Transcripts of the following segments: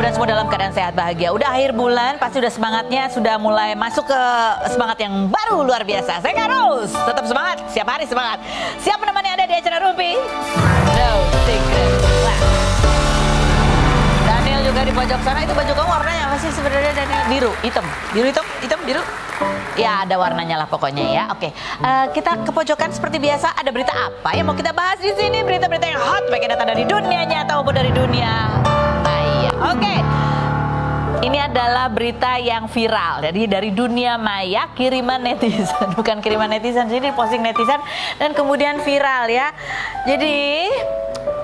mudah-mudahan semua dalam keadaan sehat bahagia. Udah akhir bulan, pasti udah semangatnya sudah mulai masuk ke semangat yang baru luar biasa. Saya Kak Rose, tetap semangat, setiap hari semangat. Siap menemani Anda di acara Rumpi? No secret. Nah. Daniel juga di pojok sana. Itu baju kamu warnanya apa sih sebenarnya, Daniel? Biru, hitam. Biru, hitam, biru. Ya ada warnanya lah pokoknya ya. Oke, kita ke pojokan seperti biasa. Ada berita apa yang mau kita bahas di sini? Berita-berita yang hot, baik yang datang dari dunia nyata maupun dari dunia maya. Oke, ini adalah berita yang viral. Jadi dari dunia maya, kiriman netizen, bukan kiriman netizen, jadi posting netizen dan kemudian viral ya. Jadi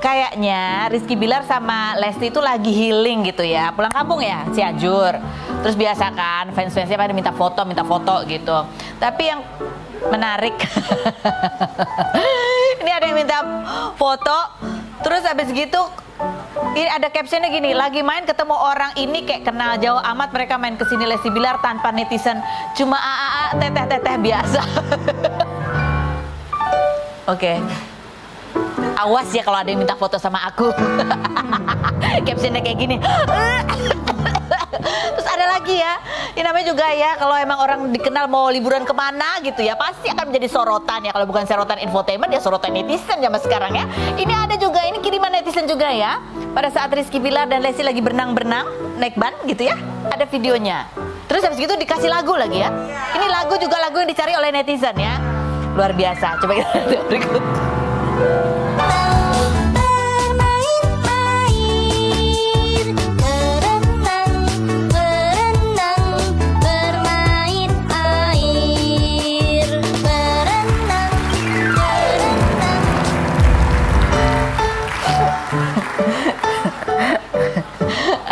kayaknya Rizky Bilar sama Lesti itu lagi healing gitu ya. Pulang kampung ya, Cianjur. Terus biasa kan fans-fansnya pada minta foto gitu. Tapi yang menarik ini ada yang minta foto. Terus habis gitu ini ada captionnya gini, lagi main ketemu orang ini kayak kenal jauh amat, mereka main kesini Lesti Bilar tanpa netizen, cuma teteh biasa. Oke. Awas ya kalau ada yang minta foto sama aku. Captionnya kayak gini. Terus ada lagi ya, ini namanya juga ya, kalau emang orang dikenal mau liburan kemana gitu ya, pasti akan menjadi sorotan ya. Kalau bukan sorotan infotainment ya sorotan netizen zaman sekarang ya. Ini ada juga, ini kiriman netizen juga ya. Pada saat Rizky Bilar dan Lesti lagi berenang-berenang naik ban gitu ya, ada videonya. Terus habis gitu dikasih lagu lagi ya. Ini lagu juga lagu yang dicari oleh netizen ya. Luar biasa. Coba kita lihat berikut.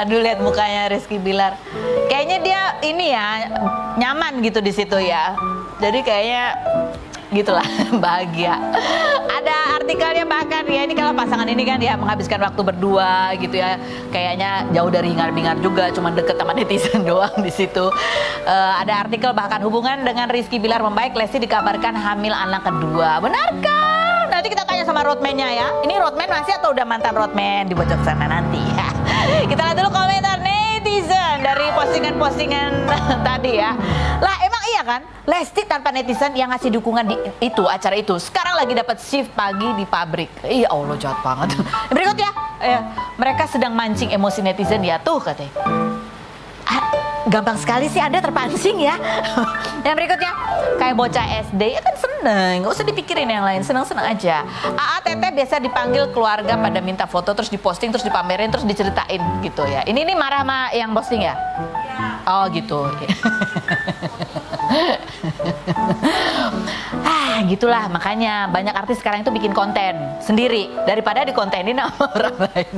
Aduh, lihat mukanya Rizky Bilar. Kayaknya dia ini ya nyaman gitu di situ ya. Jadi kayaknya gitulah bahagia. Ada artikelnya bahkan ya, ini kalau pasangan ini kan ya menghabiskan waktu berdua gitu ya. Kayaknya jauh dari hingar-bingar juga, cuma deket sama netizen doang di situ. Ada artikel bahkan hubungan dengan Rizky Bilar membaik, Lesti dikabarkan hamil anak kedua. Benarkah? Nanti kita tanya sama roadman-nya ya. Ini roadman masih atau udah mantan roadman di pojok sana nanti ya. Kita lihat dulu komentar netizen dari postingan-postingan tadi ya. Lah emang iya kan, Lesti tanpa netizen yang ngasih dukungan di itu acara itu sekarang lagi dapat shift pagi di pabrik. Iya Allah, jahat banget. Berikut ya, mereka sedang mancing emosi netizen ya tuh katanya. Gampang sekali sih Anda terpancing ya. Yang berikutnya, kayak bocah SD ya kan seneng, gak usah dipikirin yang lain, seneng-seneng aja. Teteh biasa dipanggil keluarga pada minta foto, terus diposting, terus dipamerin, terus diceritain gitu ya. Ini marah sama yang posting ya? Oh gitu. Gitulah, makanya banyak artis sekarang itu bikin konten sendiri daripada dikontenin sama orang lain.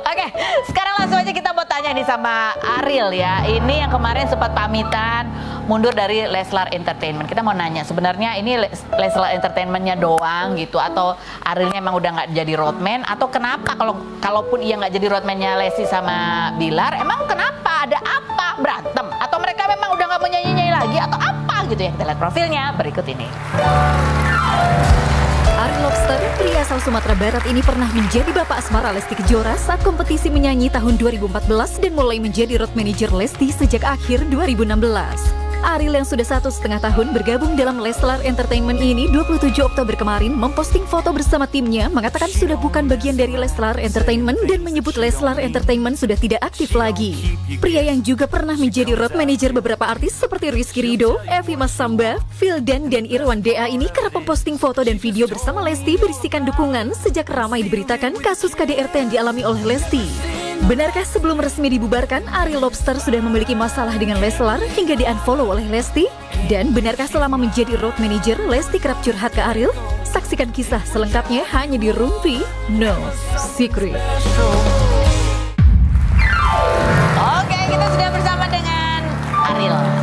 Oke, sekarang langsung aja kita mau tanya nih sama Ariel ya. Ini yang kemarin sempat pamitan mundur dari Leslar Entertainment. Kita mau nanya, sebenarnya ini Leslar Entertainment-nya doang gitu, atau Arielnya emang udah nggak jadi roadman, atau kenapa kalaupun ia nggak jadi roadman-nya Lesti sama Bilar, emang kenapa, ada apa, berantem, atau mereka memang udah nggak mau nyanyi-nyanyi lagi, atau apa gitu ya. Kita lihat profilnya berikut ini. Ariel Lobster, pria asal Sumatera Barat ini pernah menjadi bapak asmara Lesti Kejora saat kompetisi menyanyi tahun 2014 dan mulai menjadi road manager Lesti sejak akhir 2016. Ariel yang sudah 1,5 tahun bergabung dalam Leslar Entertainment ini 27 Oktober kemarin memposting foto bersama timnya, mengatakan sudah bukan bagian dari Leslar Entertainment dan menyebut Leslar Entertainment sudah tidak aktif lagi. Pria yang juga pernah menjadi road manager beberapa artis seperti Rizky Ridho, Evi Masamba, Vildan, dan Irwan DA ini kerap memposting foto dan video bersama Lesti berisikan dukungan sejak ramai diberitakan kasus KDRT yang dialami oleh Lesti. Benarkah sebelum resmi dibubarkan, Ariel Lobster sudah memiliki masalah dengan Leslar hingga di-unfollow oleh Lesti? Dan benarkah selama menjadi road manager, Lesti kerap curhat ke Ariel? Saksikan kisah selengkapnya hanya di Rumpi No Secret. Oke, kita sudah bersama dengan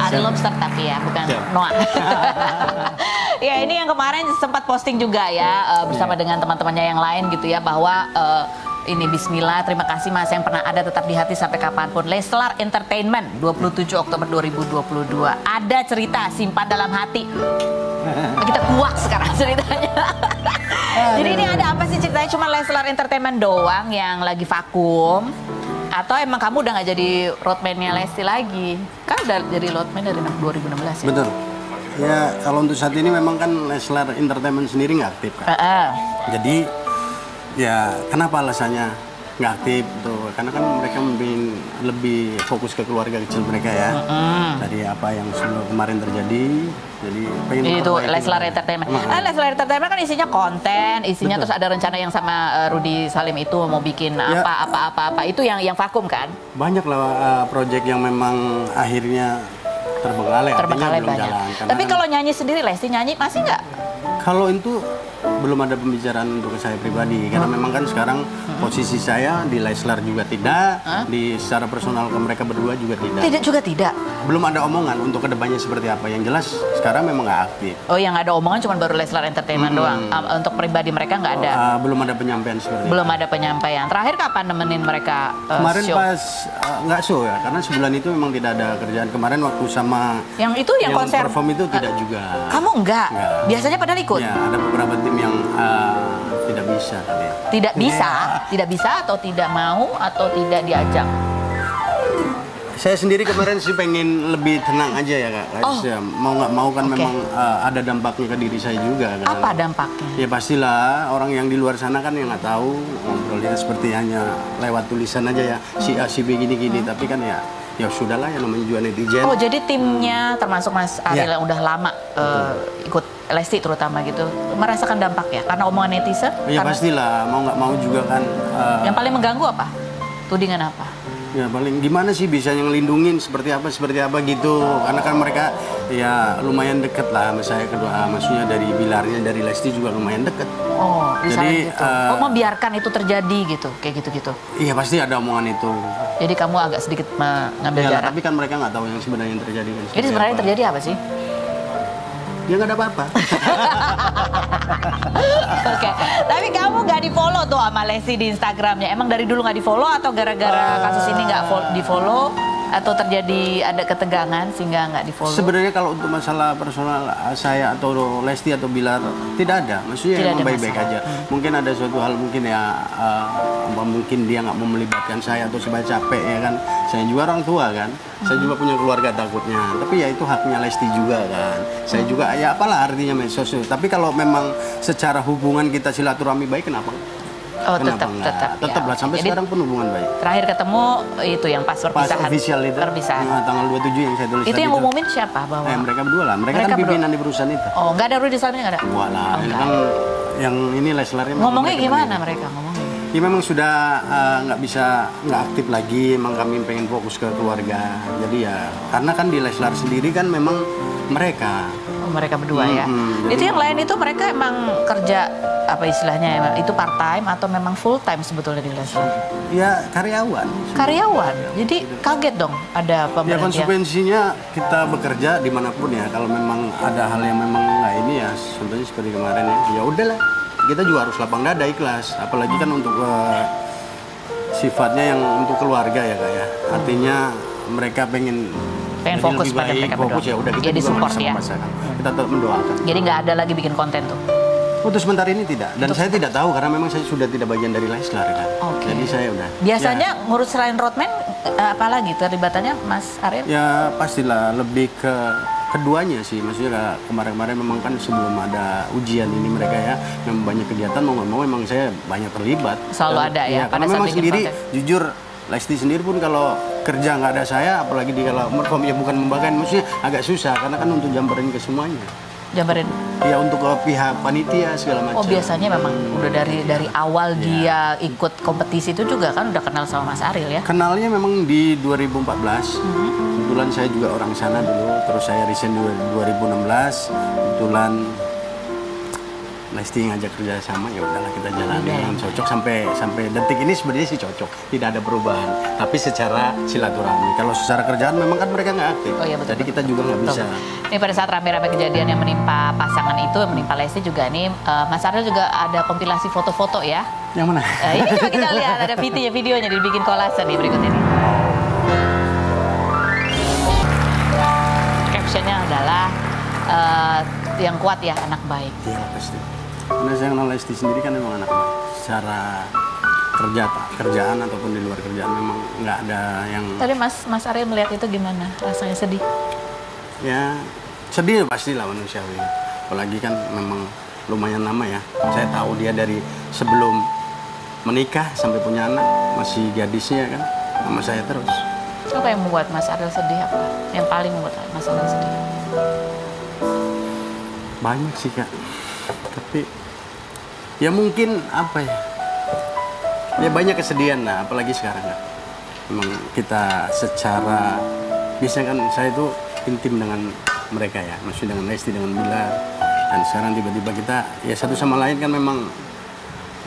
Ariel Lobster tapi ya, bukan Noah. Ya, ini yang kemarin sempat posting juga ya, bersama dengan teman-temannya yang lain gitu ya, bahwa ini bismillah, terima kasih Mas yang pernah ada tetap di hati sampai kapanpun. Leslar Entertainment 27 Oktober 2022. Ada cerita simpan dalam hati. Kita kuak sekarang ceritanya. Jadi ini ada apa sih ceritanya? Cuma Leslar Entertainment doang yang lagi vakum, Atau emang kamu udah nggak jadi roadman-nya Lesti lagi? Kan udah jadi roadman dari 2016 ya? Betul. Ya kalau untuk saat ini memang kan Leslar Entertainment sendiri nggak aktif kan. Jadi ya kenapa alasannya nggak aktif tuh? Karena kan mereka lebih fokus ke keluarga kecil mereka ya. Dari apa yang sebelum kemarin terjadi, jadi pengen itu Leslar Entertainment. Leslar Entertainment kan isinya konten, isinya terus ada rencana yang sama Rudy Salim itu mau bikin Ya. apa itu yang vakum kan? Banyak lah proyek yang memang akhirnya terbengkalai, artinya belum banyak. jalan. Tapi kalau nyanyi sendiri, Lesti nyanyi masih nggak? Kalau itu belum ada pembicaraan untuk saya pribadi, karena memang kan sekarang posisi saya di Leslar juga tidak, di secara personal ke mereka berdua juga tidak. Tidak. Belum ada omongan untuk kedepannya seperti apa. Yang jelas sekarang memang nggak aktif. Oh, yang ada omongan cuma baru Leslar Entertainment doang. Untuk pribadi mereka nggak ada. Belum ada penyampaian seperti Belum itu. ada penyampaian. Terakhir kapan nemenin mereka Kemarin show? pas nggak show ya, karena sebulan itu memang tidak ada kerjaan. Kemarin waktu sama Yang itu yang konser. perform itu tidak juga. Kamu enggak? Nggak. Biasanya padahal ikut. Ya, ada beberapa tim yang tidak bisa kali ya. Tidak bisa atau tidak mau atau tidak diajak. Saya sendiri kemarin sih pengen lebih tenang aja ya Kak. Ya, mau nggak mau kan memang ada dampaknya ke diri saya juga. Kan? Apa dampaknya? Ya pastilah orang yang di luar sana kan yang nggak tahu ngobrolnya seperti hanya lewat tulisan aja ya si A si B gini-gini. Tapi kan ya sudahlah ya namanya juga netizen. Oh jadi timnya termasuk Mas Ariel yang udah lama ikut Lesti terutama gitu merasakan dampak ya karena omongan netizen? Ya pastilah mau nggak mau juga kan. Yang paling mengganggu apa? Tudingan apa? Ya paling gimana sih bisa yang ngelindungin seperti apa gitu, karena kan mereka ya lumayan deket lah sama saya kedua, maksudnya dari Bilarnya dari Lesti juga lumayan deket. Oh Jadi gitu. Membiarkan itu terjadi gitu kayak gitu. Iya pasti ada omongan itu. Jadi kamu agak sedikit mengambil Ya, jarak. tapi kan mereka nggak tahu yang sebenarnya yang terjadi kan. Jadi sebenarnya yang terjadi apa sih? Ya nggak ada apa-apa. Oke, tapi kamu nggak di follow tuh sama Lesti di Instagramnya. Emang dari dulu nggak di follow atau gara-gara kasus ini nggak di follow atau terjadi ada ketegangan sehingga nggak di follow? Sebenarnya kalau untuk masalah personal saya atau Lesti atau Bilar tidak ada, maksudnya Tidak emang ada baik-baik aja. Mungkin ada suatu hal mungkin ya mungkin dia nggak mau melibatkan saya atau sebab capek ya kan. Saya juga orang tua kan, saya juga punya keluarga takutnya. Tapi ya itu haknya Lesti juga kan. Saya juga ya apalah artinya medsos. Tapi kalau memang secara hubungan kita silaturahmi baik kenapa? Oh Kenapa tetap lah sampai Jadi, sekarang pun hubungan baik. Terakhir ketemu itu yang pas Pas perpisahan. official itu Perpisahan. tanggal 27 yang saya tulis Itu tadi yang umumin siapa bahwa? mereka berdua lah. Mereka kan Mereka pimpinan di perusahaan itu. Oh nggak ada Rudy Salim nggak ada? Wah lah, Oh, ini nggak kan yang ini Leslarnya memang Ngomongnya mereka gimana berdua. mereka ngomongnya? Ya memang sudah nggak aktif lagi. Emang kami pengen fokus ke keluarga. Jadi ya karena kan di Leslar sendiri kan memang mereka. Oh, mereka berdua ya. jadi Itu yang lain itu mereka emang kerja apa istilahnya emang itu part time atau memang full time sebetulnya di Leslar? Ya karyawan. Karyawan. Jadi kaget dong ada Ya pemberhentian. konsekuensinya kita bekerja dimanapun ya. Kalau memang ada hal yang memang nggak ini ya, contohnya seperti kemarin ya udahlah. Kita juga harus lapang dada ikhlas. Apalagi kan untuk sifatnya yang untuk keluarga ya Kak ya. Artinya mereka pengen jadi fokus lebih pada baik, mereka fokus berdua. ya udah kita Jadi juga support ya. memaksakan. Kita tetap mendoakan. Jadi nggak ada lagi bikin konten tuh. Untuk sementara ini tidak. Dan saya tidak tahu karena memang saya sudah tidak bagian dari Leslar kan. Oke. Jadi saya udah. Biasanya ngurus selain roadman apalagi terlibatannya Mas Ariel? Ya pastilah lebih ke keduanya sih. Maksudnya kemarin-kemarin memang kan sebelum ada ujian ini mereka ya memang banyak kegiatan mau nggak mau memang saya banyak terlibat. Selalu ada ya, pada Karena saat memang bikin sendiri konten. jujur Lesti sendiri pun kalau kerja nggak ada saya, apalagi di kalau perform ya bukan membanggakan, maksudnya agak susah karena kan untuk jambarin ke semuanya. Jambarin. Ya untuk pihak panitia segala macam. Oh biasanya memang udah dari awal dia ikut kompetisi itu juga kan udah kenal sama Mas Ariel ya? Kenalnya memang di 2014. Kebetulan saya juga orang sana dulu, terus saya resign 2016. Kebetulan Lesti ngajak kerja sama, ya udahlah kita jalani yang cocok sampai detik ini sebenarnya sih cocok, tidak ada perubahan. Tapi secara silaturahmi, kalau secara kerjaan memang kan mereka nggak aktif. Oh, iya, betul, jadi kita juga nggak bisa. Ini pada saat rame-rame kejadian yang menimpa pasangan itu, yang menimpa Lesti juga nih, Mas Ariel juga ada kompilasi foto-foto ya. Yang mana? Ini coba kita lihat ada videonya dibikin kolase nih berikut ini. Captionnya adalah yang kuat ya anak baik. Iya pasti. Karena saya kenal Lesti sendiri kan memang anak baik. Secara kerjaan ataupun di luar kerjaan memang nggak ada yang. Tadi Mas Ariel melihat itu gimana? Rasanya sedih? Ya sedih pastilah manusiawi. Apalagi kan memang lumayan lama ya. Saya tahu dia dari sebelum menikah sampai punya anak, masih gadisnya kan sama saya terus. Apa yang membuat Mas Ariel sedih? Apa yang paling membuat Mas Ariel sedih? Banyak sih Kak, tapi ya mungkin apa ya, ya banyak kesedihan lah, apalagi sekarang Kak. Memang kita secara, biasanya kan saya itu intim dengan mereka ya, maksudnya dengan Lesti, dengan Bilar. Dan sekarang tiba-tiba kita ya satu sama lain kan memang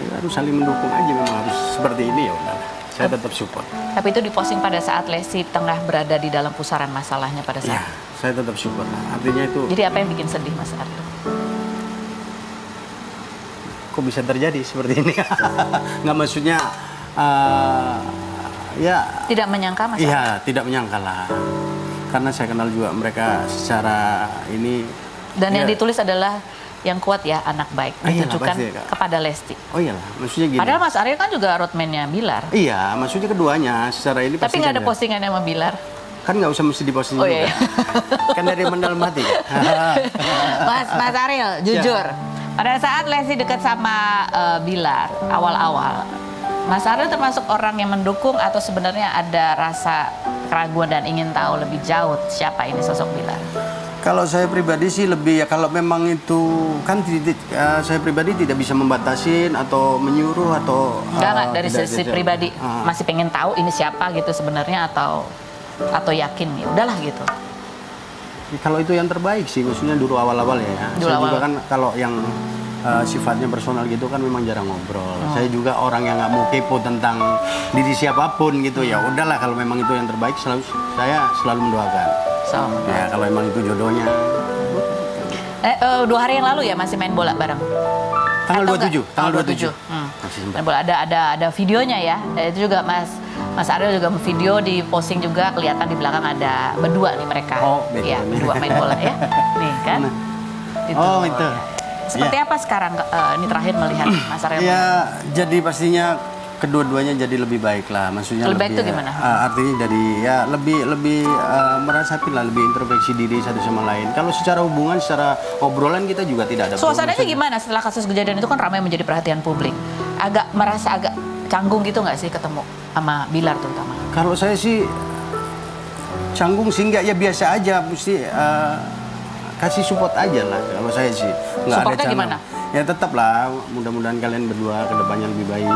ya harus saling mendukung aja, memang harus seperti ini ya udah. Saya tetap support. Tapi itu diposting pada saat Lesti tengah berada di dalam pusaran masalahnya pada saat. Ya, saya tetap support lah. Artinya itu. Jadi apa yang bikin sedih Mas Ariel? Kok bisa terjadi seperti ini? Nggak maksudnya ya. Tidak menyangka Mas Ariel? Iya, tidak menyangka lah. Karena saya kenal juga mereka secara ini. Dan ya, yang ditulis adalah yang kuat ya, anak baik, ditujukan kepada Lesti. Oh iyalah, maksudnya gini. Padahal Mas Ariel kan juga roadman-nya Bilar. Iya, maksudnya keduanya secara ini. Tapi nggak ada postingan sama Bilar. Kan nggak usah mesti diposting juga. Iya. Kan dari mendalam hati. Mas Ariel, jujur. Ya. Pada saat Lesti dekat sama Bilar awal-awal, Mas Ariel termasuk orang yang mendukung atau sebenarnya ada rasa keraguan dan ingin tahu lebih jauh siapa ini sosok Bilar? Kalau saya pribadi sih lebih ya, kalau memang itu kan saya pribadi tidak bisa membatasin atau menyuruh atau enggak dari sisi pribadi masih pengen tahu ini siapa gitu sebenarnya atau yakin ya udahlah gitu. Kalau itu yang terbaik sih, maksudnya dulu awal-awal ya. Saya juga kan kalau yang sifatnya personal gitu kan memang jarang ngobrol. Saya juga orang yang nggak mau kepo tentang diri siapapun gitu ya. Udahlah kalau memang itu yang terbaik, saya selalu mendoakan. Ya kalau emang itu jodohnya. 2 hari yang lalu ya masih main bola bareng. Tanggal 27. Tanggal 27. Main bola ada videonya ya. Itu juga Mas Ariel juga video di posting juga, kelihatan di belakang ada berdua nih mereka. Oh, ya, berdua main bola ya. Nih kan. Itu. Seperti apa sekarang ini terakhir melihat Mas Ariel? Ya, jadi pastinya kedua-duanya jadi lebih baik lah, maksudnya lebih baik itu gimana? Artinya dari ya lebih merasakan lah, lebih introspeksi diri satu sama lain. Kalau secara hubungan, secara obrolan kita juga tidak ada. Suasananya gimana setelah kasus kejadian itu kan ramai menjadi perhatian publik? Merasa agak canggung gitu nggak sih ketemu sama Bilar terutama? Kalau saya sih canggung sih nggak, ya biasa aja, mesti kasih support aja lah. Kalau saya sih nggak ada canggung. Gimana? Ya tetap lah, mudah-mudahan kalian berdua kedepannya lebih baik.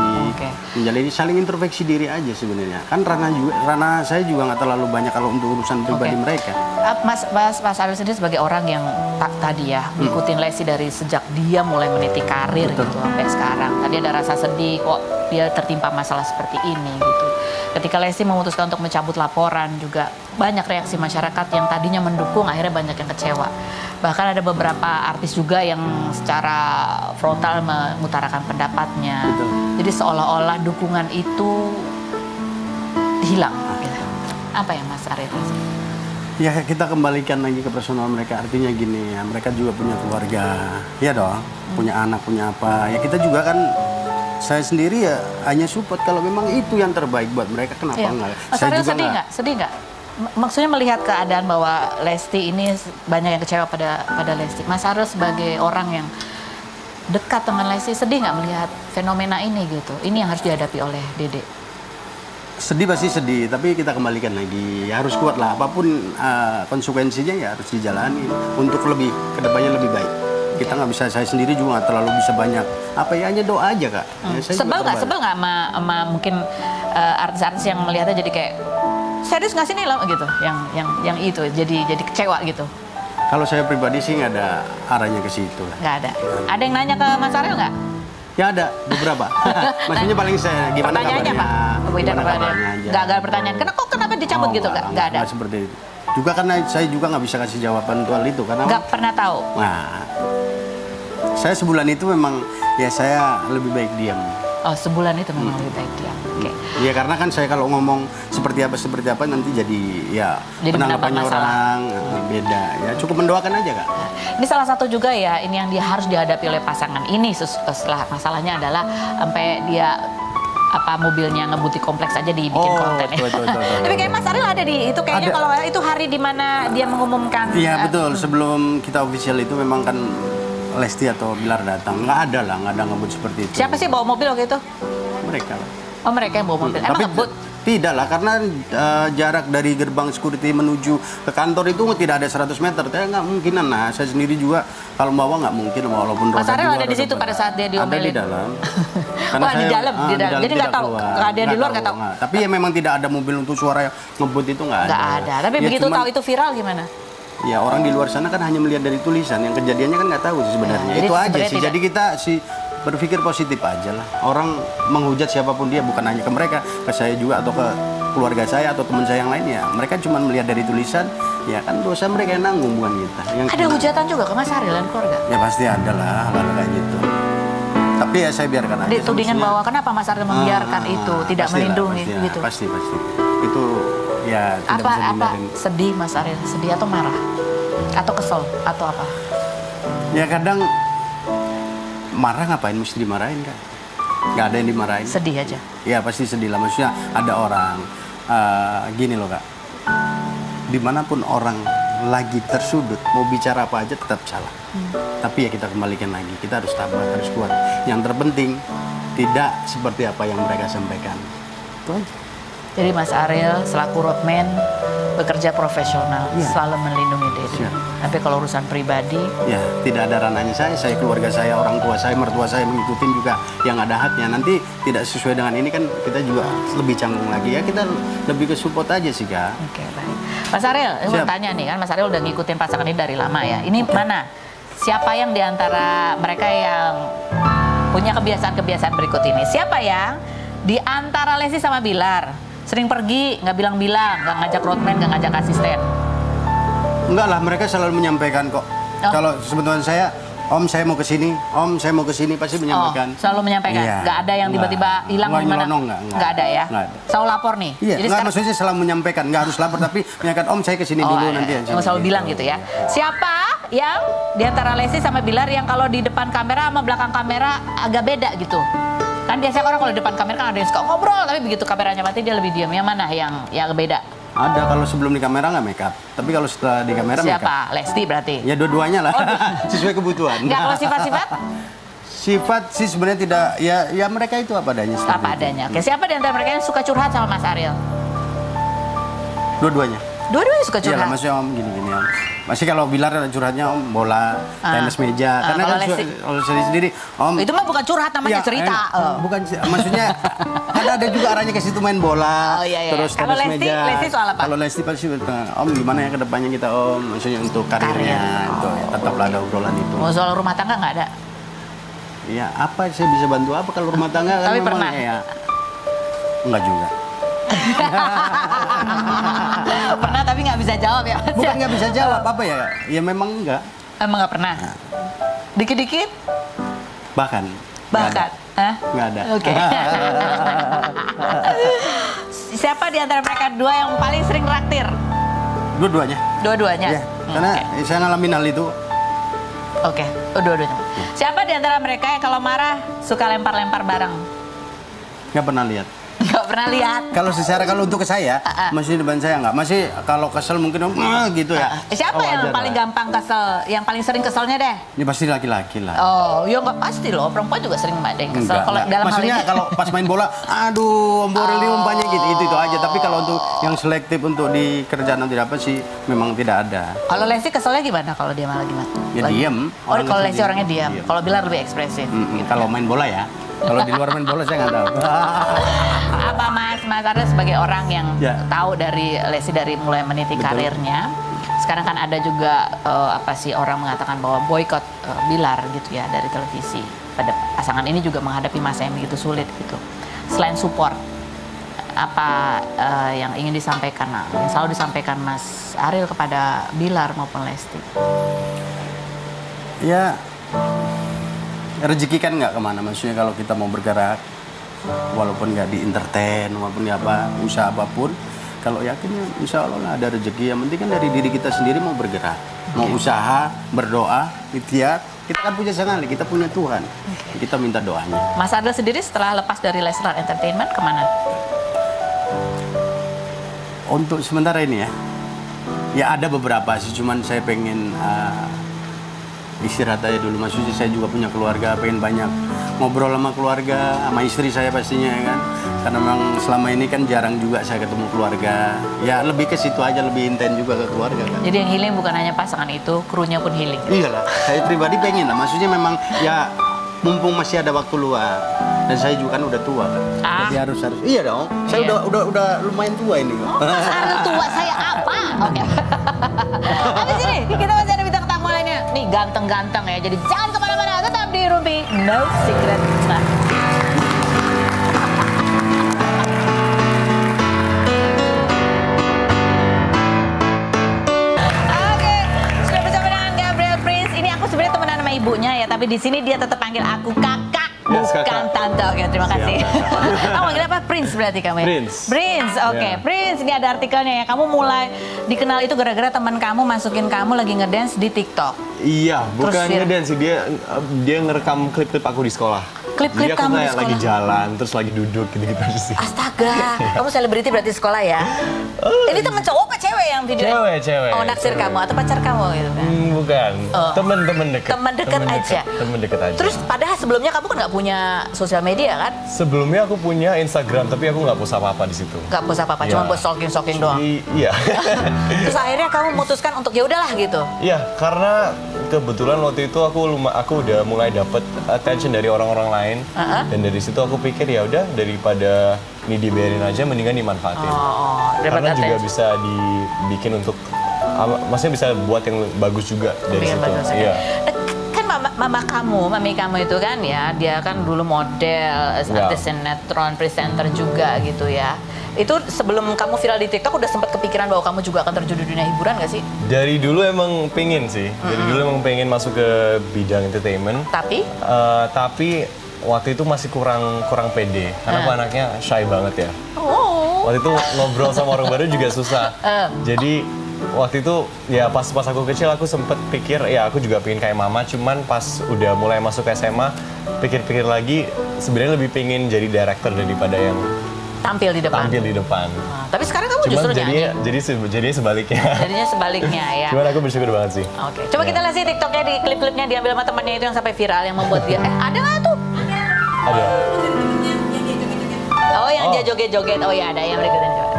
Menjalani saling introspeksi diri aja sebenarnya. Kan ranah saya juga nggak terlalu banyak kalau untuk urusan pribadi mereka. Mas Ariel sendiri sebagai orang yang tadi ya ngikutin Lesti dari sejak dia mulai meniti karir gitu sampai sekarang. Tadi ada rasa sedih kok dia tertimpa masalah seperti ini gitu. Ketika Lesti memutuskan untuk mencabut laporan juga banyak reaksi masyarakat yang tadinya mendukung akhirnya banyak yang kecewa. Bahkan ada beberapa artis juga yang secara frontal mengutarakan pendapatnya. Betul. Jadi seolah-olah dukungan itu hilang. Gitu. Apa ya Mas Ariel? Ya kita kembalikan lagi ke personal mereka. Artinya gini ya, mereka juga punya keluarga. Ya dong, punya anak, punya apa. Ya kita juga kan, saya sendiri ya hanya support kalau memang itu yang terbaik buat mereka, kenapa enggak. Mas Ariel sedih nggak? Maksudnya melihat keadaan bahwa Lesti ini banyak yang kecewa pada Lesti. Mas Ariel sebagai orang yang dekat dengan Lesti, sedih nggak melihat fenomena ini gitu? Ini yang harus dihadapi oleh Dede. Sedih pasti sedih, tapi kita kembalikan lagi. Ya harus kuat lah, apapun konsekuensinya ya harus dijalani untuk lebih kedepannya lebih baik. Kita nggak bisa, saya sendiri juga nggak terlalu bisa banyak. Apa ya, hanya doa aja Kak. Ya, sebel nggak sama mungkin artis-artis yang melihatnya jadi kayak serius nggak sih nih lo gitu, yang itu jadi kecewa gitu. Kalau saya pribadi sih nggak ada arahnya ke situ. Nggak ada. Ada yang nanya ke Mas Ariel nggak? Ya ada beberapa. Maksudnya paling saya gimana pertanyaannya kabarnya? Apa? Gimana kabarnya? Nggak pertanyaan. Kenapa dicabut gitu? Nggak ada. Nggak seperti itu. Juga karena saya juga nggak bisa kasih jawaban soal itu karena nggak pernah tahu. Nah, saya sebulan itu memang ya saya lebih baik diam. Oh, sebulan itu memang lebih baik diam. Oke. Ya karena kan saya kalau ngomong seperti apa nanti jadi penanggapannya orang beda. Ya cukup mendoakan aja Kak. Ini salah satu juga ya, ini yang dia harus dihadapi oleh pasangan ini setelah masalahnya adalah sampai dia apa mobilnya ngebuti kompleks aja dibikin konten ya. Betul. Tapi kayak Mas Ariel ada di itu kayaknya kalau itu hari di mana dia mengumumkan. Iya betul. Sebelum kita official itu memang kan Lesti atau Bilar datang. Nggak ada ngebut seperti itu. Siapa sih bawa mobil waktu itu? Mereka lah. Oh mereka yang bawa mobil. Emang ngebut? Tidak lah, karena jarak dari gerbang security menuju ke kantor itu tidak ada 100 meter. Saya nggak mungkinan. Nah, saya sendiri juga kalau bawa nggak mungkin, walaupun Mas Ariel ada di situ pada saat dia diomelin? Ada di dalam. Wah, di dalam. Jadi nggak tahu. Dia di luar nggak tahu. Tapi ya memang tidak ada mobil untuk suara yang ngebut itu nggak ada. Nggak ada. Tapi Ya, begitu tahu itu viral gimana? Ya orang di luar sana kan hanya melihat dari tulisan, yang kejadiannya kan nggak tahu sih sebenarnya. Ya, itu aja sih. tidak. Jadi kita berpikir positif aja lah. Orang menghujat siapapun dia, bukan hanya ke mereka, ke saya juga atau ke keluarga saya atau teman saya yang lain ya. Mereka cuma melihat dari tulisan, ya kan dosa mereka yang nanggung bukan kita. Ada hujatan juga ke Mas Ariel dan keluarga? Ya pasti ada lah hal-hal kayak gitu. Tapi ya saya biarkan aja. Tudingan bahwa kenapa Mas Ariel membiarkan itu, tidak melindungi gitu. Pasti. Itu ya tidak bisa Apa dihindarin. sedih Mas Ariel? Sedih atau marah? Atau kesel? Atau apa? Ya kadang marah, ngapain mesti dimarahin kan? Nggak ada yang dimarahin. Sedih aja. Ya pasti sedih lah. Maksudnya ada orang gini loh Kak. Dimanapun orang lagi tersudut, mau bicara apa aja tetap salah. Tapi ya kita kembalikan lagi. Kita harus tabah, harus kuat. Yang terpenting tidak seperti apa yang mereka sampaikan. Itu aja. Jadi Mas Ariel selaku roadman bekerja profesional, Iya. selalu melindungi diri. Siap. Tapi kalau urusan pribadi, Ya, tidak ada ranahnya saya, keluarga saya, orang tua saya, mertua saya mengikutin juga yang ada haknya. Nanti tidak sesuai dengan ini kan kita juga lebih canggung lagi ya. Kita lebih ke support aja sih Kak. oke baik. Mas Ariel, saya mau Siap. tanya nih kan Mas Ariel udah ngikutin pasangan ini dari lama ya. Ini mana? Siapa yang diantara mereka yang punya kebiasaan-kebiasaan berikut ini? Siapa yang diantara Lesti sama Bilar sering pergi, nggak bilang-bilang, nggak ngajak roadman, nggak ngajak asisten? Enggak lah, mereka selalu menyampaikan kok. Oh. Kalau sebetulnya saya, Om saya mau ke sini, Om saya mau ke sini, pasti menyampaikan. Selalu menyampaikan. Iya. Nggak ada yang tiba-tiba hilang Nggak di mana? nyelonong, nggak ada ya. Nggak ada. Selalu lapor nih. Iya, Jadi nggak, sekarang maksudnya selalu menyampaikan, nggak harus lapor, tapi menyampaikan Om saya ke sini dulu nanti. selalu bilang gitu ya. Siapa yang diantara Lesti sama Bilar yang kalau di depan kamera sama belakang kamera agak beda gitu? Kan biasanya orang kalau di depan kamera kan ada yang suka ngobrol, tapi begitu kameranya mati dia lebih diam. Yang mana yang beda? Ada, kalau sebelum di kamera nggak make up, tapi kalau setelah di kamera make up. Siapa? Lesti berarti? Ya dua-duanya lah, sesuai kebutuhan. Nggak, kalau sifat-sifat? Sifat sih sebenarnya tidak, ya mereka itu apa adanya. seperti Apa itu. adanya. Oke, siapa di antara mereka yang suka curhat sama Mas Ariel? Dua-duanya. Dua-duanya suka Iya lah, curhat. maksudnya Om gini-gini Om. Masih kalau Bilar curhatnya Om bola, tenis meja. Karena kalau kan Lesti? kalau sendiri Om. Itu mah bukan curhat, namanya cerita. Bukan, maksudnya kan ada juga arahnya ke situ main bola, Oh, iya. terus Kalau tenis Lesti- meja. Lesti soal apa? Kalau Lesti pasti Om gimana ya ke depannya kita Om, maksudnya untuk karirnya itu ya, tetaplah ada obrolan itu. Mau soal rumah tangga nggak ada? Ya apa saya bisa bantu apa kalau rumah tangga kan Tapi memang pernah? ya enggak juga. Pernah tapi nggak bisa jawab ya Mas? Bukan nggak bisa jawab apa ya? Ya memang enggak. Emang nggak pernah? Dikit-dikit? Bahkan. Bahkan? Hah? Nggak ada. Oke. Siapa di antara mereka dua yang paling sering raktir? Dua-duanya. Dua-duanya? Ya, karena saya ngalamin hal itu. Oke, dua-duanya. Siapa di antara mereka yang kalau marah suka lempar-lempar barang? Nggak pernah lihat. Nggak pernah lihat. Kalau untuk ke saya, masih depan saya nggak. Masih kalau kesel mungkin gitu ya. Siapa yang wajar paling lah. gampang kesel? Yang paling sering keselnya deh? Ini pasti laki-laki lah. Oh, ya nggak pasti loh. Perempuan juga sering ada yang kesel. Kalau Enggak. dalam Maksudnya hal ini. kalau pas main bola, aduh, Om Boril ini umpanya gitu, itu aja. Tapi kalau untuk yang selektif untuk di kerjaan nanti apa sih, memang tidak ada. Kalau Lesti keselnya gimana kalau dia malah gimana? Ya diem. Oh, Orang kalau kesel Lesti diem. orangnya diam. Diem. Kalau Bilar lebih ekspresif. Kalau main bola ya. Kalau di luar main bola saya nggak tahu. Apa Mas Ariel sebagai orang yang Ya. tahu dari Lesti dari mulai meniti Betul. karirnya, sekarang kan ada juga apa sih orang mengatakan bahwa boykot Bilar gitu ya dari televisi. Pada pasangan ini juga menghadapi masa yang begitu sulit gitu. Selain support, apa yang ingin disampaikan, yang selalu disampaikan Mas Ariel kepada Bilar maupun Lesti? Ya, rezeki kan nggak kemana. Maksudnya kalau kita mau bergerak, walaupun nggak di entertain, maupun ya apa, usaha apapun, kalau yakin ya insya Allah lah ada rezeki. Yang penting kan dari diri kita sendiri mau bergerak. Mau usaha, berdoa, ikhtiar, Kita kan punya sekali, kita punya Tuhan. Kita minta doanya. Mas Adel sendiri setelah lepas dari Leslar Entertainment kemana? Untuk sementara ini ya ada beberapa sih, cuman saya pengen istirahat aja dulu. Maksudnya saya juga punya keluarga, pengen banyak ngobrol sama keluarga, sama istri saya pastinya ya kan. Karena memang selama ini kan jarang juga saya ketemu keluarga. Ya lebih ke situ aja, lebih intens juga ke keluarga kan. Jadi yang healing bukan hanya pasangan itu, krunya pun healing. Iyalah, saya pribadi pengen lah. Maksudnya memang ya mumpung masih ada waktu luang. Dan saya juga kan udah tua kan. Jadi harus. Iya dong. Saya udah lumayan tua ini kok. Mas Adel tua, saya apa? Oke. Habis ini kita masih ada bintang tamu lainnya. Nih ganteng-ganteng ya. Jadi jangan kemana-mana, tetap di Rumpi No Secret. Oke, sudah bersama dengan Gabriel Prince. Ini aku sebenarnya temenan sama ibunya ya, tapi di sini dia tetap panggil aku kakak. Bukan tante. Oke, terima kasih. Kamu manggil apa? Prince berarti kamu ya? Prince, oke. Prince, ini ada artikelnya ya. Kamu mulai dikenal itu gara-gara teman kamu masukin kamu lagi ngedance di TikTok. Iya, bukan ngedance sih. Dia ngerekam klip-klip aku di sekolah. Klip-klip Jadi aku kamu di kayak sekolah? lagi jalan, terus lagi duduk gitu-gitu aja sih. Astaga, kamu selebriti berarti sekolah ya? Ini temen cowok apa cewek yang video? Cewek. Oh, naksir kamu atau pacar kamu gitu kan? Bukan, temen dekat. Temen dekat aja. Temen dekat aja. Terus padahal sebelumnya kamu kan nggak punya sosial media kan? Sebelumnya aku punya Instagram, tapi aku nggak post apa-apa di situ. Nggak post apa-apa, cuma buat stalking doang. Iya. Terus akhirnya kamu memutuskan untuk ya udahlah gitu. Iya, karena kebetulan waktu itu aku udah mulai dapet attention dari orang-orang lain, dan dari situ aku pikir ya udah daripada ini dibiarin aja, mendingan dimanfaatin. Karena juga bisa dibikin untuk, maksudnya bisa buat yang bagus juga dari situ. Iya. Kan mami kamu itu kan ya, dia kan dulu model, artis sinetron, presenter juga gitu ya. Itu sebelum kamu viral di TikTok udah sempat kepikiran bahwa kamu juga akan terjun di dunia hiburan gak sih? Dari dulu emang pengen sih, dari dulu emang pengen masuk ke bidang entertainment. Tapi waktu itu masih kurang pede, karena aku anaknya shy banget ya. Waktu itu ngobrol sama orang baru juga susah. Jadi waktu itu ya pas aku kecil aku sempet pikir ya aku juga pengen kayak mama, cuman pas udah mulai masuk SMA pikir-pikir lagi sebenarnya lebih pengen jadi director daripada yang tampil di depan. Tapi sekarang kamu justru nyanyi. Jadinya sebaliknya. Jadinya sebaliknya ya. Cuman aku bersyukur banget sih. Oke. Coba kita lihat sih TikToknya, di klip-klipnya diambil sama temannya itu yang sampai viral yang membuat dia. Ada nggak tuh? Ada. Oh, yang dia joget-joget. Oh ya, ada yang berikutnya coba.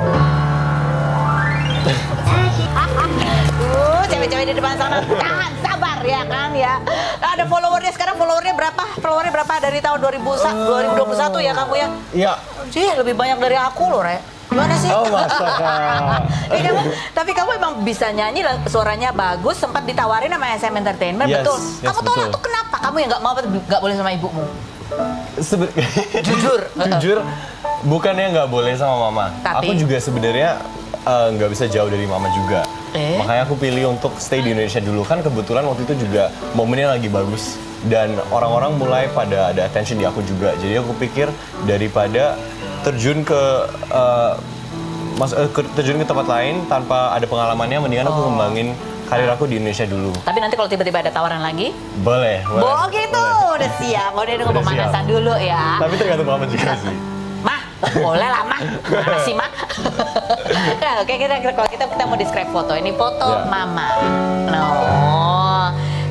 Cewek-cewek di depan sana tahan, sabar ya kan ya. Nah, ada followernya sekarang, followernya berapa dari tahun 2021 ya kamu ya? Iya. Sih lebih banyak dari aku loh, Re. Gimana sih? Oh, masa Kak. Tapi kamu emang bisa nyanyi, suaranya bagus, sempat ditawarin sama SM Entertainment, betul? Kamu tolak tuh kenapa? Kamu yang nggak boleh sama ibumu? Jujur, bukannya nggak boleh sama mama. Aku juga sebenarnya nggak bisa jauh dari mama juga. Makanya aku pilih untuk stay di Indonesia dulu. Kan kebetulan waktu itu juga momennya lagi bagus. Dan orang-orang mulai pada ada attention di aku juga. Jadi aku pikir daripada terjun ke tempat lain tanpa ada pengalamannya, mendingan aku kembangin karir aku di Indonesia dulu. Tapi nanti kalau tiba-tiba ada tawaran lagi? Boleh. Oh gitu, udah siap. Udah nunggu pemanasan dulu ya. Tapi tergantung mama juga sih. Mah, boleh lah mah. Mana sih mah? Nah, oke, kalau kita mau describe foto. Ini foto mama.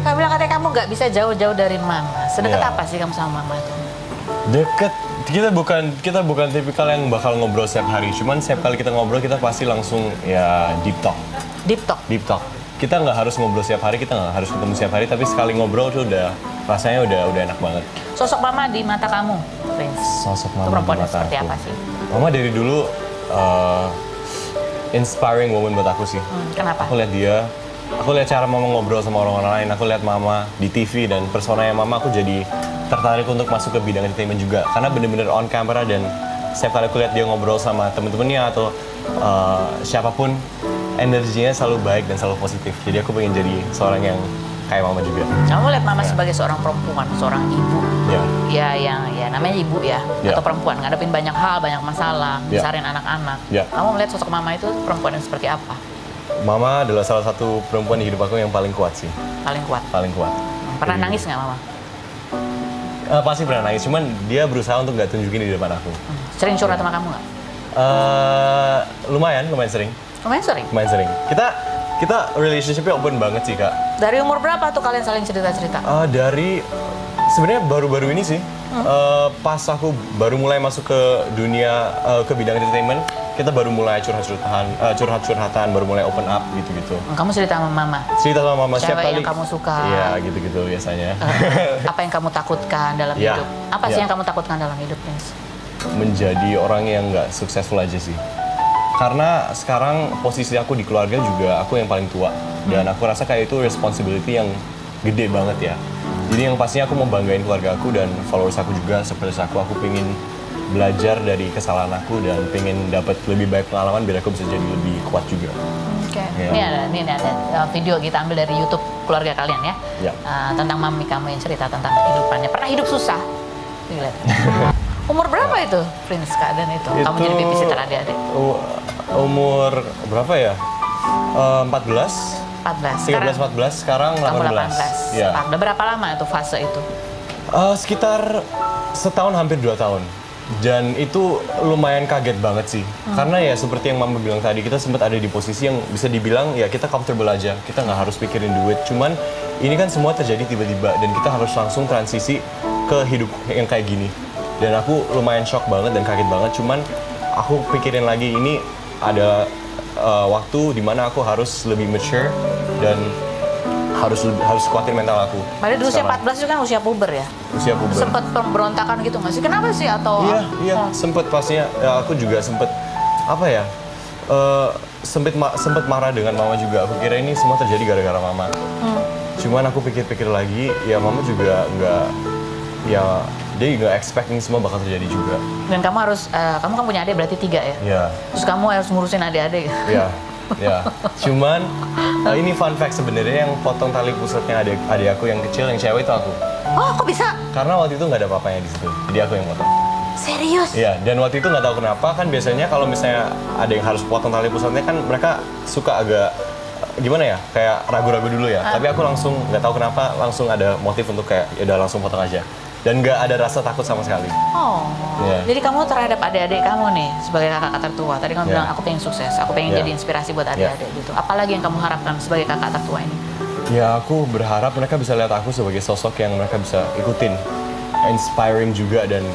Kamu bilang katanya kamu nggak bisa jauh-jauh dari mama. Sedekat apa sih kamu sama mama itu? Deket. Kita bukan tipikal yang bakal ngobrol setiap hari. Cuman setiap kali kita ngobrol kita pasti langsung ya deep talk. Deep talk. Kita nggak harus ngobrol setiap hari, kita nggak harus ketemu setiap hari, tapi sekali ngobrol tuh rasanya udah enak banget. Sosok mama di mata kamu, Prince? Sosok mama perempuan di mata seperti aku. apa sih? Mama dari dulu inspiring woman buat aku sih. Kenapa? Aku lihat cara mama ngobrol sama orang-orang lain, aku lihat mama di TV dan personanya mama, aku jadi tertarik untuk masuk ke bidang entertainment juga. Karena bener-bener on camera dan setiap kali aku lihat dia ngobrol sama temen-temennya atau siapapun, energinya selalu baik dan selalu positif. Jadi aku pengen jadi seorang yang kayak mama juga. Kamu lihat mama sebagai seorang perempuan, seorang ibu. Ya. Ya namanya ibu ya. Atau perempuan, ngadepin banyak hal, banyak masalah, besarin anak-anak. Kamu melihat sosok mama itu perempuan yang seperti apa? Mama adalah salah satu perempuan di hidup aku yang paling kuat sih. Paling kuat? Paling kuat. Pernah nangis nggak mama? Pasti pernah nangis, cuman dia berusaha untuk nggak tunjukin di depan aku. Sering curhat sama kamu nggak? Lumayan sering. Lumayan sering? Lumayan sering. Kita relationship-nya open banget sih, Kak. Dari umur berapa tuh kalian saling cerita-cerita? Dari sebenarnya baru-baru ini sih. Pas aku baru mulai masuk ke dunia ke bidang entertainment, kita baru mulai curhat-curhatan, baru mulai open up gitu-gitu. Kamu cerita sama mama? Cerita sama mama setiap Cewek kali. yang kamu suka. Iya, gitu-gitu biasanya. Apa yang kamu takutkan dalam Ya, hidup? Apa sih ya. yang kamu takutkan dalam hidup, Prince? Menjadi orang yang nggak successful aja sih. Karena sekarang posisi aku di keluarga juga aku yang paling tua. Dan aku rasa kayak itu responsibility yang gede banget ya. Jadi yang pastinya aku mau banggain keluarga aku dan followers aku juga seperti aku pengen belajar dari kesalahan aku dan pengen dapat lebih banyak pengalaman biar aku bisa jadi lebih kuat juga. Oke. Ya. Ini ada video kita ambil dari YouTube keluarga kalian ya. Ya. Tentang mami kamu yang cerita tentang kehidupannya. Pernah hidup susah? Lihat. Umur berapa itu, Prince, keadaan itu? Kamu jadi babysitter adik-adik? Umur berapa ya? 14. 14. 14, 14, sekarang 18. Kamu 18. Ya. Udah berapa lama itu fase itu? Sekitar setahun hampir 2 tahun. Dan itu lumayan kaget banget sih. Karena ya seperti yang Mama bilang tadi, kita sempat ada di posisi yang bisa dibilang ya kita comfortable aja. Kita nggak harus pikirin duit. Cuman ini kan semua terjadi tiba-tiba dan kita harus langsung transisi ke hidup yang kayak gini. Dan aku lumayan shock banget dan kaget banget. Cuman aku pikirin lagi ini ada waktu dimana aku harus lebih mature dan harus kuatin mental aku. Padahal di usia 14 itu kan usia puber ya? Usia puber. Sempet pemberontakan gitu nggak sih? Kenapa sih? Atau Iya, sempet pastinya. Ya, aku juga sempet apa ya? Sempet marah dengan mama juga. Aku kira ini semua terjadi gara-gara mama. Cuman aku pikir-pikir lagi, ya mama juga dia nggak expect ini semua bakal terjadi juga. Dan kamu harus, kamu kan punya adik berarti 3 ya? Iya. Terus kamu harus ngurusin adik-adik. Iya. Ya, cuman ini fun fact sebenarnya yang potong tali pusatnya adik aku yang kecil, yang cewek itu aku. Oh, kok bisa? Karena waktu itu nggak ada apa-apanya di situ, jadi aku yang potong. Serius? Iya, dan waktu itu nggak tahu kenapa kan biasanya kalau misalnya ada yang harus potong tali pusatnya kan mereka suka agak gimana ya, kayak ragu-ragu dulu ya. Tapi aku langsung nggak tahu kenapa langsung ada motif untuk kayak ya udah langsung potong aja. Dan nggak ada rasa takut sama sekali. Oh, jadi kamu terhadap adik-adik kamu nih sebagai kakak tertua. Tadi kamu bilang aku pengen sukses, aku pengen jadi inspirasi buat adik-adik gitu. Apalagi yang kamu harapkan sebagai kakak tertua ini? Ya aku berharap mereka bisa lihat aku sebagai sosok yang mereka bisa ikutin, inspiring juga dan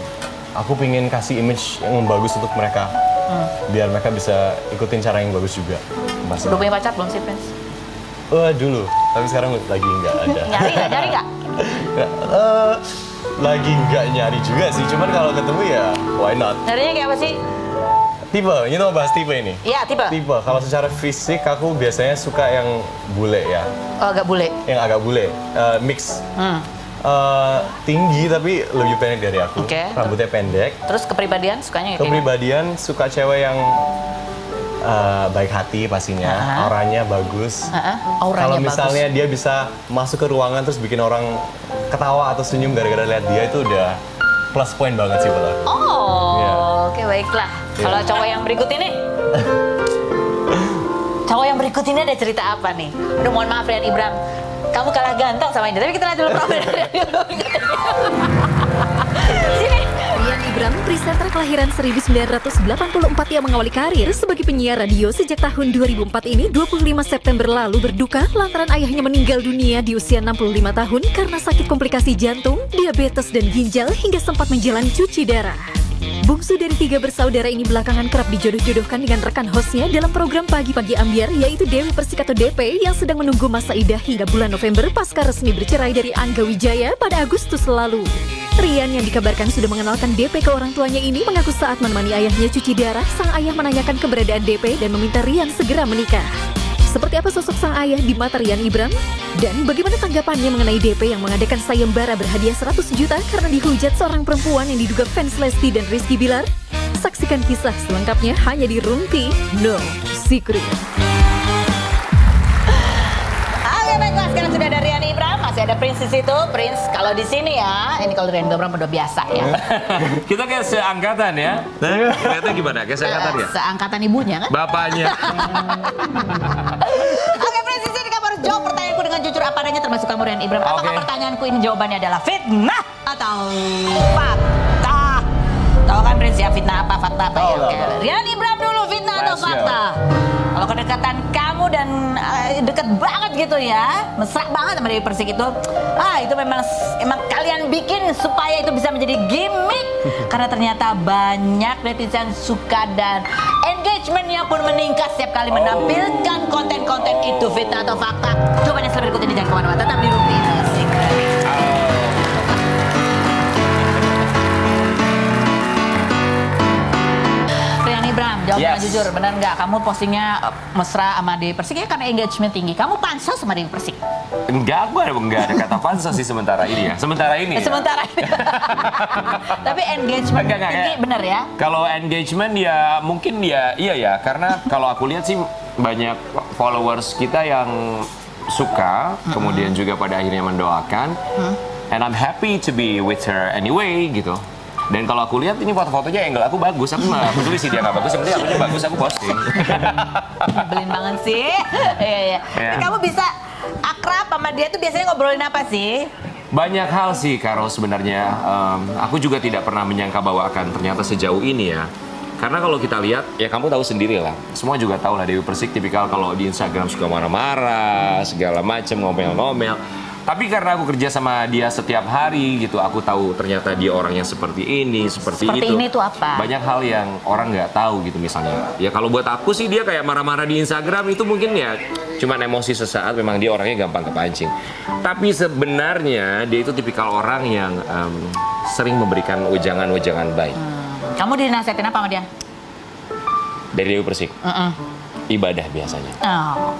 aku pengen kasih image yang bagus untuk mereka, biar mereka bisa ikutin cara yang bagus juga. Udah punya pacar belum sih, Prince? Dulu, tapi sekarang lagi nggak ada. Nyari nggak? Lagi nggak nyari juga sih, cuman kalau ketemu ya why not? Nyarinya kayak apa sih? Tipe, ini mau bahas tipe ini? Iya, tipe. Tipe, kalau secara fisik aku biasanya suka yang bule ya. Oh, agak bule? Yang agak bule, mix. Tinggi tapi lebih pendek dari aku, rambutnya pendek. Terus kepribadian sukanya kayak Kepribadian suka cewek yang baik hati pastinya, auranya bagus. Kalau misalnya dia bisa masuk ke ruangan terus bikin orang ketawa atau senyum gara-gara lihat dia, itu udah plus point banget sih buat aku. Oke, baiklah. Kalau cowok yang berikut ini? Cowok yang berikut ini ada cerita apa nih? Aduh, mohon maaf Rian Ibram, kamu kalah ganteng sama ini. Tapi kita lihat dulu problem. Sini. Rian Ibram, presenter kelahiran 1984 yang mengawali karir sebagai penyiar radio sejak tahun 2004 ini 25 September lalu berduka lantaran ayahnya meninggal dunia di usia 65 tahun karena sakit komplikasi jantung, diabetes, dan ginjal hingga sempat menjalani cuci darah. Bungsu dari 3 bersaudara ini belakangan kerap dijodoh-jodohkan dengan rekan hostnya dalam program Pagi-Pagi Ambyar, yaitu Dewi Persik atau DP yang sedang menunggu masa idah hingga bulan November pasca resmi bercerai dari Angga Wijaya pada Agustus lalu. Rian yang dikabarkan sudah mengenalkan DP ke orang tuanya ini mengaku saat menemani ayahnya cuci darah, sang ayah menanyakan keberadaan DP dan meminta Rian segera menikah. Seperti apa sosok sang ayah di mata Rian Ibram? Dan bagaimana tanggapannya mengenai DP yang mengadakan sayembara berhadiah 100 juta karena dihujat seorang perempuan yang diduga fans Lesti dan Rizky Bilar? Saksikan kisah selengkapnya hanya di Rumpi No Secret. Oke, baiklah, sekarang sudah ada Rian Ibram, masih ada Prince di situ. Prince, kalau di sini ya, ini kalau Rian Ibram udah biasa ya. Kita kayak seangkatan ya. Ternyata gimana? Kayak seangkatan ya? Seangkatan ibunya kan? Bapaknya. Oke, Prince, di sini kamu harus jawab pertanyaanku dengan jujur apa adanya, termasuk kamu Rian Ibram. Apakah pertanyaanku ini jawabannya adalah fitnah atau fakta? Tahu kan Prince ya, fitnah apa, fakta apa ya? Oke. Rian Ibram dulu, fitnah atau fakta? Kalau kedekatan kamu dan deket banget gitu ya, mesra banget sama Dewi Persik itu, itu memang kalian bikin supaya itu bisa menjadi gimmick. Karena ternyata banyak netizen suka dan engagementnya pun meningkat setiap kali menampilkan konten-konten itu, fitnah atau fakta. Coba yang berikut ini, jangan kemana-mana, tetap di Rupi Asik. Rian Ibram, jawab dengan jujur, benar nggak kamu postingnya mesra sama Dewi Persik ya karena engagement tinggi? Kamu pansos sama Dewi Persik? Enggak, gue enggak ada kata pansos sih sementara ini ya. Sementara ini. Sementara ini. Tapi engagement tinggi, bener ya? Kalau engagement ya mungkin ya iya ya, karena kalau aku lihat sih banyak followers kita yang suka, kemudian juga pada akhirnya mendoakan. And I'm happy to be with her anyway gitu. Dan kalau aku lihat ini foto-fotonya angle aku bagus, aku nggak peduli sih dia nggak bagus, yang penting akunya bagus, aku posting. Nyebelin banget sih. Iya. Kamu bisa akrab sama dia tuh biasanya ngobrolin apa sih? Banyak hal sih, Karo, sebenarnya. Aku juga tidak pernah menyangka bahwa akan ternyata sejauh ini ya. Karena kalau kita lihat, ya kamu tahu sendiri lah. Semua juga tahu lah Dewi Persik tipikal kalau di Instagram suka marah-marah, segala macam, ngomel-ngomel. Tapi karena aku kerja sama dia setiap hari gitu, aku tahu ternyata dia orang yang seperti ini, seperti itu. Seperti ini tuh apa? Banyak hal yang orang nggak tahu gitu misalnya. Ya kalau buat aku sih dia kayak marah-marah di Instagram itu mungkin ya cuma emosi sesaat, memang dia orangnya gampang kepancing. Tapi sebenarnya dia itu tipikal orang yang sering memberikan wejangan-wejangan baik. Kamu dinasihatin apa sama dia? Dari Dewi Persik? Ibadah biasanya. Oh,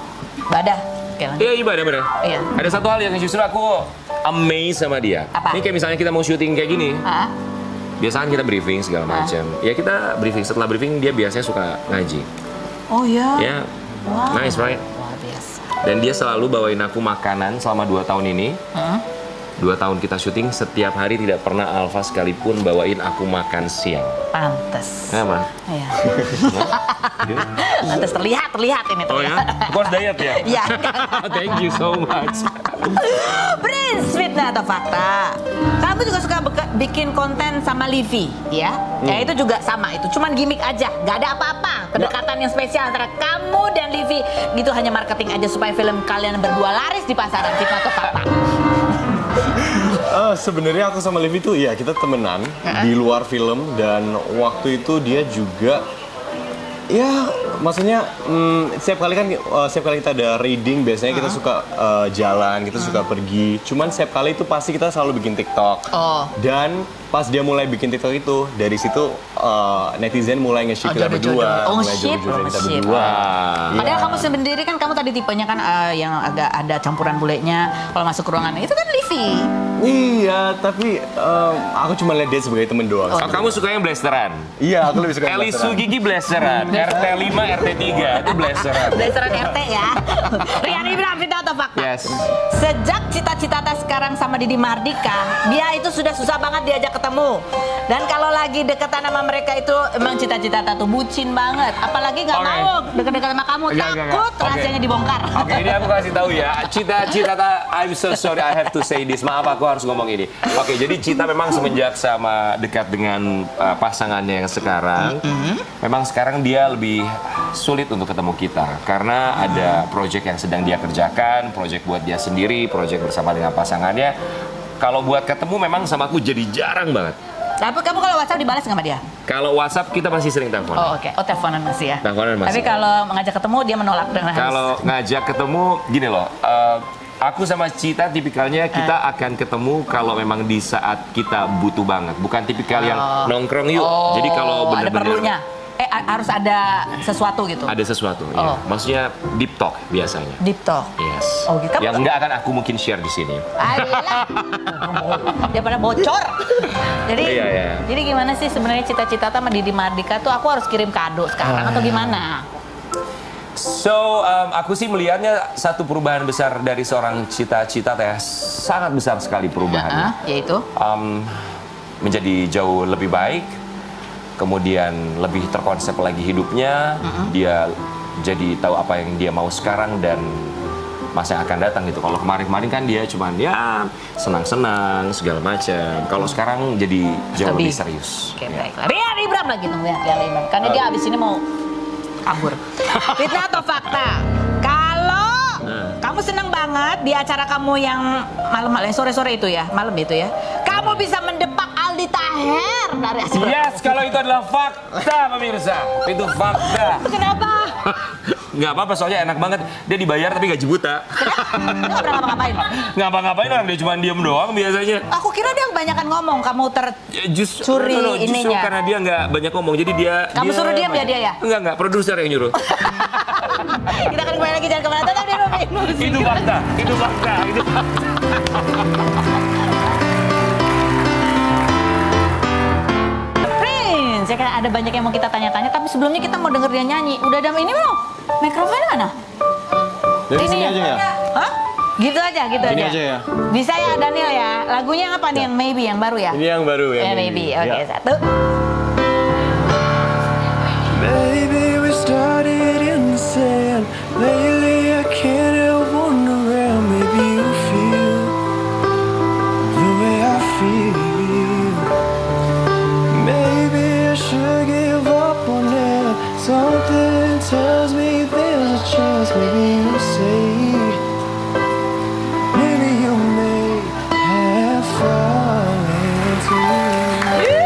ibadah. Iya, ibadah bener. Iya. Ada satu hal yang justru aku amazed sama dia. Apa? Ini kayak misalnya kita mau syuting kayak gini. Biasanya kita briefing segala macam. Ya kita briefing, setelah briefing dia biasanya suka ngaji. Oh iya? Ya, nice right? Luar biasa. Dan dia selalu bawain aku makanan selama 2 tahun ini. 2 tahun kita syuting, setiap hari tidak pernah Alfa sekalipun bawain aku makan siang. Pantes. Kenapa? Iya. Pantes terlihat ini terlihat. Oh ya? Of course diet ya? Iya. Thank you so much. Prince, fitnah atau fakta? Kamu juga suka bikin konten sama Livi, ya? Ya itu juga sama, itu cuman gimmick aja, gak ada apa-apa. Kedekatan yang spesial antara kamu dan Livi, gitu hanya marketing aja supaya film kalian berdua laris di pasaran, fitnah atau fakta? Sebenarnya aku sama Livi tuh ya kita temenan di luar film, dan waktu itu dia juga ya maksudnya setiap kali kita ada reading biasanya kita suka jalan, kita suka pergi. Cuman setiap kali itu pasti kita selalu bikin TikTok. Dan pas dia mulai bikin TikTok itu, dari situ netizen mulai nge-ship kita berdua. Mulai jodoh-jodohin kita berdua. Padahal kamu sendiri kan, kamu tadi tipenya kan yang agak ada campuran bulenya kalau masuk ke ruangan. Itu kan Livi. Iya, tapi aku cuma lihat dia sebagai temen doang. Kamu sukanya blasteran? Iya, aku lebih suka Eli Sugigi blasteran, RT5, RT3 itu blasteran. Blasteran RT ya. Rian Ibram, fitnah atau fakta? Yes. Sejak Cita-Citata sekarang sama Didi Mardika, dia itu sudah susah banget diajak ketemu. Dan kalau lagi deketan sama mereka itu emang Cita-Citata tuh bucin banget. Apalagi nggak mau deket-deket sama kamu, takut rahasianya dibongkar. Oke, ini aku kasih tahu ya. Cita-Citata, I'm so sorry I have to say this. Maaf aku harus ngomong ini. Oke, jadi Cita memang semenjak sama dekat dengan pasangannya yang sekarang, memang sekarang dia lebih sulit untuk ketemu kita karena ada proyek yang sedang dia kerjakan, proyek buat dia sendiri, proyek bersama dengan pasangannya. Kalau buat ketemu memang sama aku jadi jarang banget. Tapi kamu kalau WhatsApp dibalas nggak sama dia? Kalau WhatsApp kita masih sering telepon. Oh oke, oh teleponan masih ya? Teleponan masih. Tapi kalau ngajak ketemu dia menolak dengan halus. Kalau ngajak ketemu, gini loh. Aku sama Cita tipikalnya kita akan ketemu kalau memang di saat kita butuh banget. Bukan tipikal yang nongkrong yuk. Jadi kalau benar-benar ada perlunya. Harus ada sesuatu gitu. Ada sesuatu, ya. Maksudnya deep talk biasanya. Deep talk. Yes. Oh gitu. Yang enggak akan aku mungkin share di sini. Ayolah. Dia pada bocor. Jadi jadi gimana sih sebenarnya Cita-Citata sama Didi Mardika tuh aku harus kirim kado sekarang atau gimana? So, aku sih melihatnya satu perubahan besar dari seorang Cita-Citata ya, sangat besar sekali perubahannya. Yaitu? Menjadi jauh lebih baik, kemudian lebih terkonsep lagi hidupnya, dia jadi tahu apa yang dia mau sekarang dan masa yang akan datang gitu. Kalau kemarin-kemarin kan dia cuman ya senang-senang segala macam. Kalau sekarang jadi jauh lebih serius. Oke, baiklah. Rian Ibram lagi nungguin Rian Ibram. Karena dia abis ini mau kabur. Fitnah atau fakta? Kalau kamu senang banget di acara kamu yang malam-malam, sore-sore itu ya, malam itu ya, kamu bisa mendepak Aldi Taher dari acara. Yes, kalau itu adalah fakta pemirsa. Itu fakta. Kenapa? Nggak apa-apa, soalnya enak banget. Dia dibayar tapi gaji buta. Dia nggak pernah ngapa-ngapain. Ngapa-ngapain orang, dia cuma diem doang biasanya. Aku kira dia kebanyakan ngomong, kamu tercuri Justru ininya. karena dia nggak banyak ngomong, jadi dia... Kamu suruh diam ya dia ya? Enggak, produser yang nyuruh. Kita akan kembali lagi, jangan kemana, tetap di Rumah Musik. Itu fakta, itu fakta, itu fakta. Prince, ya kan ada banyak yang mau kita tanya-tanya, tapi sebelumnya kita mau denger dia nyanyi. Udah ada ini belum? Mikrofonnya mana? Dari sini aja ya? Hah? Gitu aja, gitu Ini aja. aja ya? Bisa ya Daniel ya? Lagunya apa nih? Yang Maybe, yang baru ya? Ini yang baru ya? Ya, Maybe. Oke, Ya. satu. Baby, we started in the sand. Lately, I can't help wonder around. Maybe you feel the way I feel. Maybe I should give up on it. Something tells me there's a chance. Maybe you say, maybe you may have fallen to me.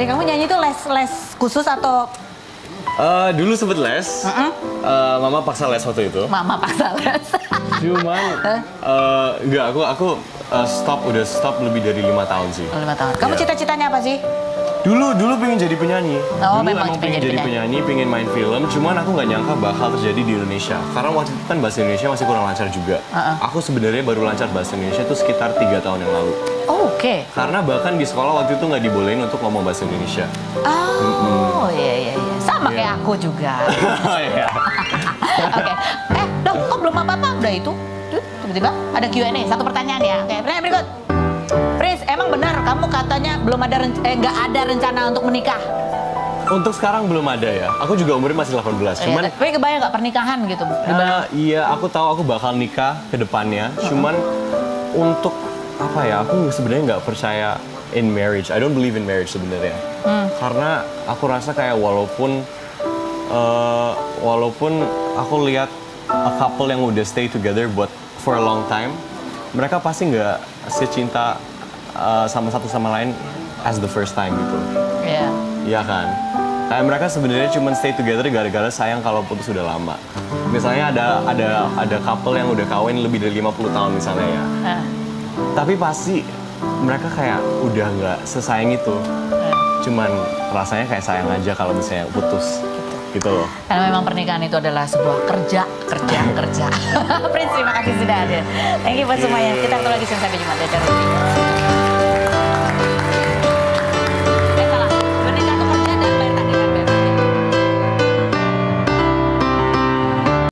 Kamu nyanyi tuh les khusus atau Dulu sempet les, mama paksa les waktu itu. mama paksa les? Cuman, enggak, aku udah stop lebih dari 5 tahun sih. 5 tahun. Kamu Iya. cita-citanya apa sih? Dulu pengen jadi penyanyi. Oh, Dulu memang emang pengen pengen jadi jadi penyanyi, pengen main film. Cuman aku nggak nyangka bakal terjadi di Indonesia. Karena waktu itu kan bahasa Indonesia masih kurang lancar juga. Aku sebenarnya baru lancar bahasa Indonesia itu sekitar 3 tahun yang lalu. Oh, oke. Karena bahkan di sekolah waktu itu nggak dibolehin untuk ngomong bahasa Indonesia. Oh, iya. Sama Iya. kayak aku juga. Iya. Oke. Dok, kok belum apa-apa? Udah itu. Tuh, tiba-tiba ada Q&A. Satu pertanyaan ya. Oke, pertanyaan berikut. Prince, emang benar kamu katanya belum ada nggak ada rencana untuk menikah? Untuk sekarang belum ada ya. Aku juga umurnya masih 18. Cuman Tapi kebayang nggak pernikahan gitu? iya, aku tahu aku bakal nikah ke depannya. Cuman untuk apa ya? Aku sebenarnya nggak percaya in marriage. I don't believe in marriage sebenarnya. Karena aku rasa kayak walaupun aku lihat a couple yang udah stay together for a long time, mereka pasti nggak secinta sama satu sama lain as the first time gitu. Iya. Iya kan? Kayak mereka sebenarnya cuma stay together gara-gara sayang kalau putus sudah lama. Misalnya ada couple yang udah kawin lebih dari 50 tahun misalnya ya. Tapi pasti mereka kayak udah nggak sesayang itu. Cuman rasanya kayak sayang aja kalau misalnya putus. Gitu loh. Karena memang pernikahan itu adalah sebuah kerja. Prince, terima kasih sudah hadir. Thank you buat semuanya. Kita ketemu lagi sampai Jumat ya.